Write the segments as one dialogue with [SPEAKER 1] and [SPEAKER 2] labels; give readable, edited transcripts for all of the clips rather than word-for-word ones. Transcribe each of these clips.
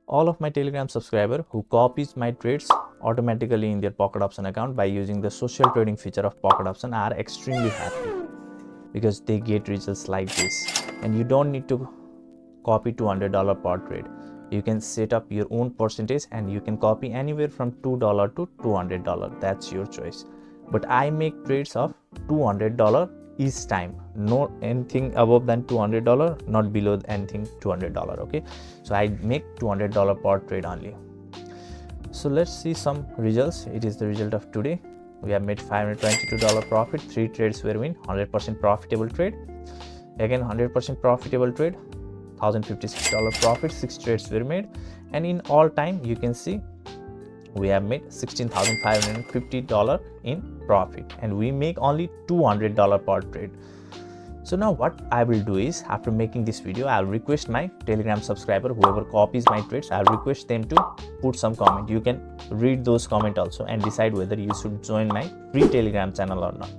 [SPEAKER 1] All of my Telegram subscriber who copies my trades automatically in their pocket option account by using the social trading feature of pocket option are extremely happy because they get results like this. And you don't need to copy $200 per trade. You can set up your own percentage and you can copy anywhere from $2 to $200. That's your choice. But I make trades of $200 each time, no anything above than $200, not below anything $200. Okay, so I make $200 per trade only. So let's see some results. It is the result of today. We have made $522 profit, 3 trades were win, 100% profitable trade. Again 100% profitable trade, $1,056 profit, 6 trades were made, and in all time you can see we have made $16,550 in profit, and we make only $200 per trade. So now what I will do is, after making this video, I'll request my Telegram subscriber, whoever copies my trades, I'll request them to put some comment. You can read those comments also and decide whether you should join my free Telegram channel or not.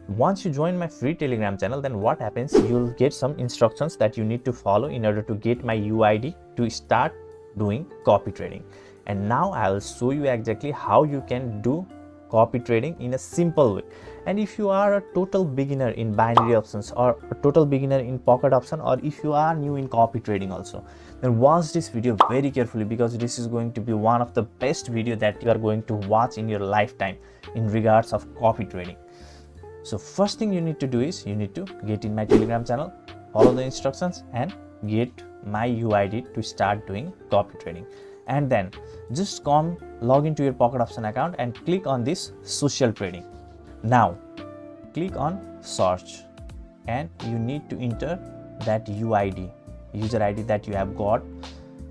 [SPEAKER 1] Once you join my free Telegram channel, then what happens, you'll get some instructions that you need to follow in order to get my UID to start doing copy trading. And now I'll show you exactly how you can do copy trading in a simple way. And if you are a total beginner in binary options or a total beginner in pocket option, or if you are new in copy trading also, then watch this video very carefully, because this is going to be one of the best video that you are going to watch in your lifetime in regards of copy trading. So first thing you need to do is, you need to get in my Telegram channel, follow the instructions and get my UID to start doing copy trading. And then just come log into your pocket option account and click on this social trading. Now click on search and you need to enter that UID, user ID that you have got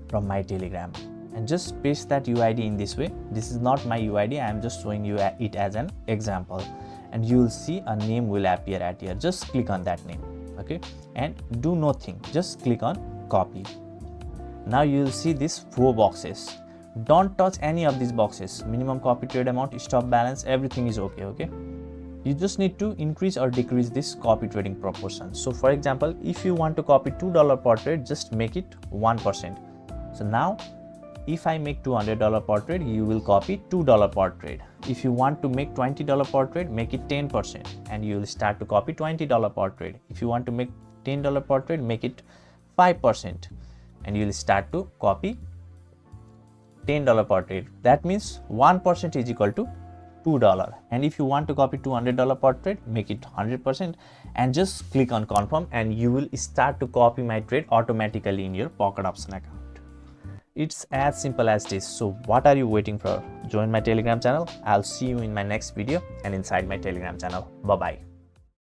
[SPEAKER 1] from my Telegram, and just paste that UID in this way. This is not my UID, I am just showing you it as an example, and you will see a name will appear at here. Just click on that name, okay, and do nothing, just click on copy. Now you will see these 4 boxes. Don't touch any of these boxes. Minimum copy trade amount, stop balance, everything is okay. You just need to increase or decrease this copy trading proportion. So for example, if you want to copy $2 per trade, just make it 1%. So now if I make $200 per trade, you will copy $2 per trade. If you want to make $20 per trade, make it 10% and you will start to copy $20 per trade. If you want to make $10 per trade, make it 5% and you will start to copy $10 per trade. That means 1% is equal to $2. And if you want to copy $200 per trade, make it 100% and just click on confirm, and you will start to copy my trade automatically in your pocket option account. It's as simple as this. So what are you waiting for? Join my Telegram channel. I'll see you in my next video and inside my Telegram channel. Bye bye.